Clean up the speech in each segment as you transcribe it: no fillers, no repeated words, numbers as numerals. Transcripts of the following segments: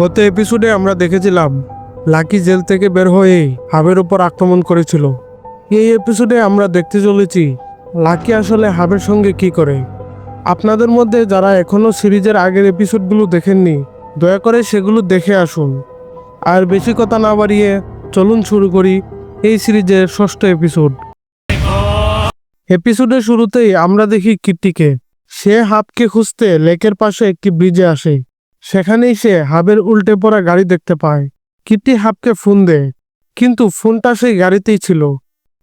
গত এপিসোডে আমরা দেখেছিলাম লাকি জেল থেকে বের হয়ে হাবের উপর আক্রমণ করেছিল। এই এপিসোডে আমরা দেখতে চলেছি লাকি আসলে হাবের সঙ্গে কি করে। আপনাদের মধ্যে যারা এখনো সিরিজের আগের এপিসোডগুলো দেখেননি, দয়া করে সেগুলো দেখে আসুন। আর বেশি কথা না বাড়িয়ে চলুন শুরু করি এই সিরিজের ষষ্ঠ এপিসোড। এপিসোডের শুরুতেই আমরা দেখি কিট্টিকে। সে হাবকে খুঁজতে লেকের পাশে একটি ব্রিজে আসে। সেখানেই সে হাবের উল্টে পড়া গাড়ি দেখতে পায়। কিট্টি হাবকে ফোন দেয়, কিন্তু ফোনটা সেই গাড়িতেই ছিল।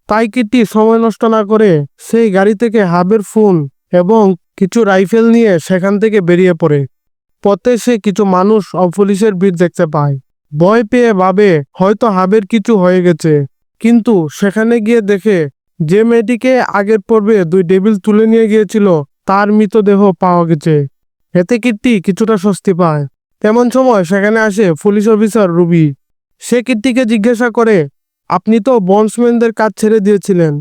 তাই কিট্টি সময় নষ্ট না করে সেই গাড়ি থেকে হাবের ফোন এবং কিছু রাইফেল নিয়ে সেখান থেকে বেরিয়ে পড়ে। পথে সে কিছু মানুষ ও পুলিশের ভিড় দেখতে পায়। ভয় পেয়ে ভাবে হয়তো হাবের কিছু হয়ে গেছে, কিন্তু সেখানে গিয়ে দেখে যে মেয়েটিকে আগের পর্বে দুই ডেভিল তুলে নিয়ে গিয়েছিল তার মৃতদেহ পাওয়া গেছে। এতে কিট্টি কিছুটা স্বস্তি পায়। তেমন সময় সেখানে আসে পুলিশ অফিসার রুবি। সে কিট্টিকে জিজ্ঞাসা করে, আপনি তো বন্ডসম্যানদের কাজ ছেড়ে দিয়েছিলেন,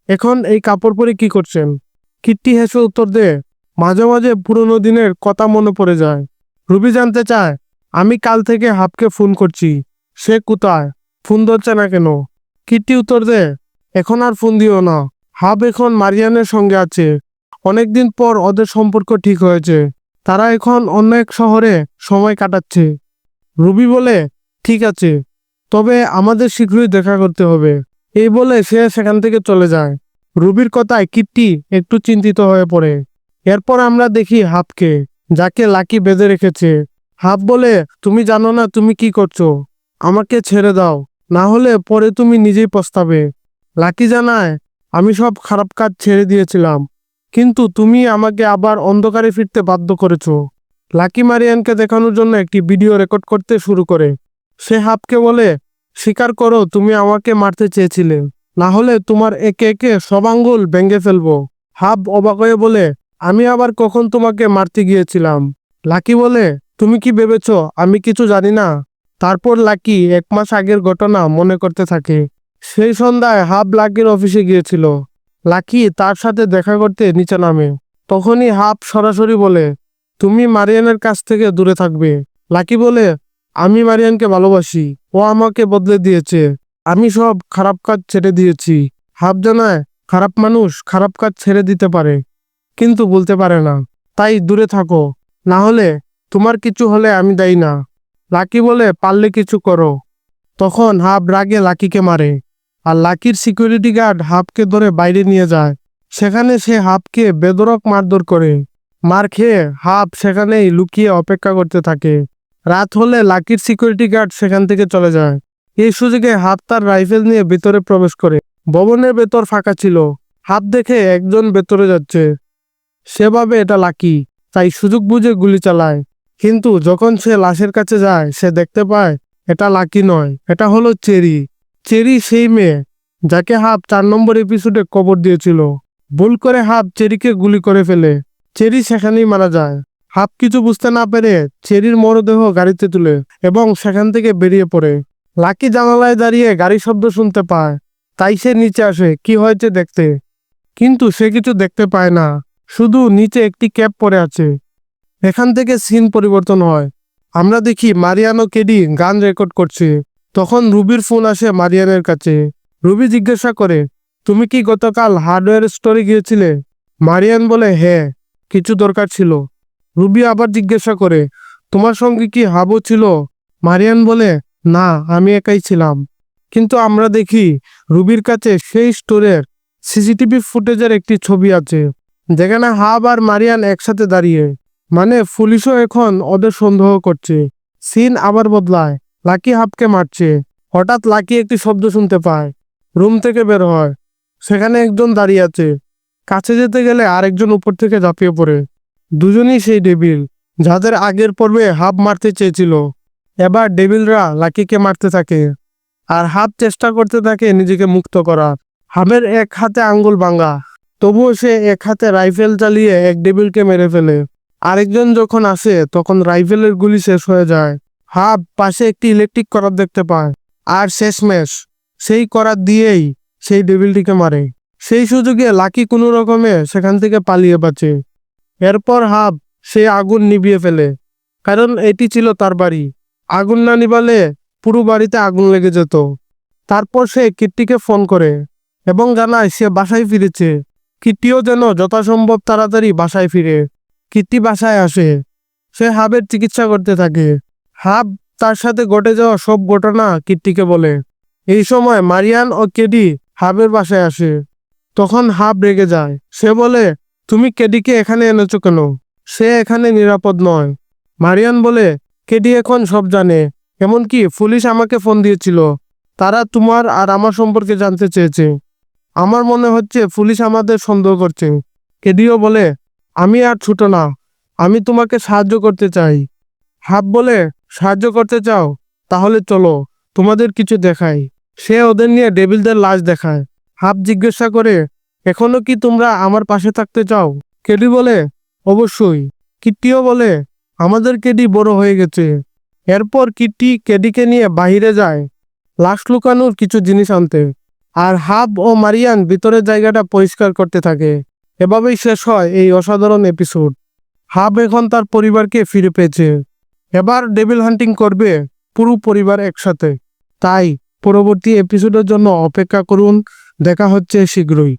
এখন এই কাপড় পরে কি করছেন? কিট্টি হেসে উত্তর দেয়, মাঝে মাঝে পুরনো দিনের কথা মনে পড়ে যায়। রুবি জানতে চায়, আমি কাল থেকে হাবকে ফোন করছি, সে কোথায়, ফোন ধরছে না কেন? কিট্টি উত্তর দেয়, এখন আর ফোন দিও না, হাব এখন মারিয়ানের সঙ্গে আছে। অনেকদিন পর ওদের সম্পর্ক ঠিক হয়েছে, তারা এখন অন্য এক শহরে সময় কাটাচ্ছে। রুবি বলে, ঠিক আছে, তবে আমাদের শীঘ্রই দেখা করতে হবে। এই বলে সে সেখান থেকে চলে যায়। রুবির কথায় কিট্টি একটু চিন্তিত হয়ে পড়ে। এরপর আমরা দেখি হাবকে, যাকে লাকি বেঁধে রেখেছে। হাব বলে, তুমি জানো না তুমি কি করছো, আমাকে ছেড়ে দাও, না হলে পরে তুমি নিজেই পস্তাবে। লাকি জানায়, আমি সব খারাপ কাজ ছেড়ে দিয়েছিলাম, কিন্তু তুমি আমাকে আবার অন্ধকারে ফিরতে বাধ্য করেছো। লাকি মারিয়ানকে দেখানোর জন্য একটি ভিডিও রেকর্ড করতে শুরু করে। সে হাবকে বলে, স্বীকার করো তুমি আমাকে মারতে চেয়েছিলে, না হলে তোমার একে একে সব আঙ্গুল ভেঙে ফেলবো। হাব অবাক হয়ে বলে, আমি আবার কখন তোমাকে মারতে গিয়েছিলাম? লাকি বলে, তুমি কি ভেবেছ আমি কিছু জানি না? তারপর লাকি 1 মাস আগের ঘটনা মনে করতে থাকে। সেই সন্ধ্যায় হাব লাকির অফিসে গিয়েছিল। লাকি তার সাথে দেখা করতে নিচে নামে। তখনই হাব সরাসরি বলে, তুমি মারিয়ানের কাছ থেকে দূরে থাকবে। লাকি বলে, আমি মারিয়ানকে ভালোবাসি, ও আমাকে বদলে দিয়েছে, আমি সব খারাপ কাজ ছেড়ে দিয়েছি। হাব জানায়, খারাপ মানুষ খারাপ কাজ ছেড়ে দিতে পারে, কিন্তু বলতে পারে না, তাই দূরে থাকো, না হলে তোমার কিছু হলে আমি দায়ী না। লাকি বলে, পারলে কিছু করো। তখন হাব রাগে লাকিকে মারে, আর লাকির সিকিউরিটি গার্ড হাবকে ধরে বাইরে নিয়ে যায়। সেখানে সে হাবকে বেধড়ক মারধর করে। মার খেয়ে হাব সেখানেই লুকিয়ে অপেক্ষা করতে থাকে। রাত হলে লাকির সিকিউরিটি গার্ড সেখান থেকে চলে যায়। এই সুযোগে হাব তার রাইফেল নিয়ে ভেতরে প্রবেশ করে। ভবনের ভেতর ফাঁকা ছিল। হাব দেখে একজন ভেতরে যাচ্ছে। সে ভাবে এটা লাকি, তাই সুযোগ বুঝে গুলি চালায়। কিন্তু যখন সে লাশের কাছে যায়, সে দেখতে পায় এটা লাকি নয়, এটা হলো চেরি। চেরি সেই মেয়ে যাকে হাব 4 নম্বর এপিসোডে কবর দিয়েছিল। ভুল করে হাব চেরিকে গুলি করে ফেলে। চেরি সেখানেই মারা যায়। হাব কিছু বুঝতে না পেরে চেরির মরদেহ গাড়িতে তুলে এবং সেখান থেকে বেরিয়ে পড়ে। লাকি জানালায় দাঁড়িয়ে গাড়ি শব্দ শুনতে পায়, তাই সে নিচে আসে কি হয়েছে দেখতে। কিন্তু সে কিছু দেখতে পায় না, শুধু নিচে একটি ক্যাপ পরে আছে। এখান থেকে সিন পরিবর্তন হয়। আমরা দেখি মারিয়ান ও কেডি গান রেকর্ড করছে। তখন রুবির ফোন আসে মারিয়ানের কাছে। রুবি জিজ্ঞাসা করে, তুমি কি গতকাল হার্ডওয়্যার স্টোরে গিয়েছিলে? মারিয়ান বলে, হ্যাঁ, কিছু দরকার ছিল। রুবি আবার জিজ্ঞাসা করে, তোমার সঙ্গে কি হাবও ছিল? মারিয়ান বলে, না, আমি একাই ছিলাম। কিন্তু আমরা দেখি রুবির কাছে সেই স্টোরের সিসিটিভি ফুটেজের একটি ছবি আছে, যেখানে হাব আর মারিয়ান একসাথে দাঁড়িয়ে। মানে পুলিশও এখন ওদের সন্দেহ করছে। সিন আবার বদলায়, লাকি হাবকে মারছে। হঠাৎ লাকি একটি শব্দ শুনতে পায়। রুম থেকে বের হয়। সেখানে একজন দাঁড়িয়ে আছে। কাছে যেতে গেলে আরেকজন উপর থেকে ঝাঁপিয়ে পড়ে। দুজনই সেই ডেভিল যাদের আগের পর্বে হাব মারতে চেয়েছিল। এবার ডেভিলরা লাকিকে মারতে থাকে, আর হাব চেষ্টা করতে থাকে নিজেকে মুক্ত করার। হাবের এক হাতে আঙ্গুল ভাঙা, তবুও সে এক হাতে রাইফেল চালিয়ে এক ডেভিলকে মেরে ফেলে। আরেকজন যখন আসে তখন রাইফেলের গুলি শেষ হয়ে যায়। হাব পাশে একটি ইলেকট্রিক করাত দেখতে পায়, আর শেষমেশ সেই করাত দিয়েই সেই ডেভিলটিকে মারে। সেই সুযোগে লাকি কোনো রকমে সেখান থেকে পালিয়ে বাঁচে। এরপর হাব সেই আগুন নিভিয়ে ফেলে, কারণ এটি ছিল তার বাড়ি। আগুন না নিভালে পুরো বাড়িতে আগুন লেগে যেত। তারপর সে কিট্টিকে ফোন করে এবং জানায় সে বাসায় ফিরেছে। কিট্টিও যেন যথাসম্ভব তাড়াতাড়ি বাসায় ফিরে। কিট্টি বাসায় আসে। সে হাবের চিকিৎসা করতে থাকে। হাব তার সাথে ঘটে যাওয়া সব ঘটনা কিট্টিকে বলে। এই সময় মারিয়ান ও কেডি হাবের বাসায় আসে। তখন হাব রেগে যায়। সে বলে, তুমি কেডিকে এখানে এনেছো কেন? সে এখানে নিরাপদ নয়। মারিয়ান বলে, কেডি এখন সব জানে, এমনকি পুলিশ আমাকে ফোন দিয়েছিল। তারা তোমার আর আমার সম্পর্কে জানতে চেয়েছে। আমার মনে হচ্ছে পুলিশ আমাদের সন্দেহ করছে। কেডিও বলে, আমি আর ছোট না, আমি তোমাকে সাহায্য করতে চাই। হাব বলে, সাহায্য করতে চাও? তাহলে চলো, তোমাদের কিছু দেখাই। সে ওদের নিয়ে ডেভিলদের লাশ দেখায়। হাব জিজ্ঞাসা করে, এখনো কি তোমরা আমার পাশে থাকতে চাও? কেডি বলে, অবশ্যই। কিট্টিও বলে, আমাদের কেডি বড় হয়ে গেছে। এরপর কিট্টি কেডিকে নিয়ে বাইরে যায় লাশ লুকানোর কিছু জিনিস আনতে। আর হাব ও মারিয়ান ভিতরের জায়গাটা পরিষ্কার করতে থাকে। এভাবেই শেষ হয় এই অসাধারণ এপিসোড। হাব এখন তার পরিবারকে ফিরে পেয়েছে। এবার ডেভিল হান্টিং করবে পুরো পরিবার একসাথে। তাই পরবর্তী এপিসোডের জন্য অপেক্ষা করুন। দেখা হচ্ছে শীঘ্রই।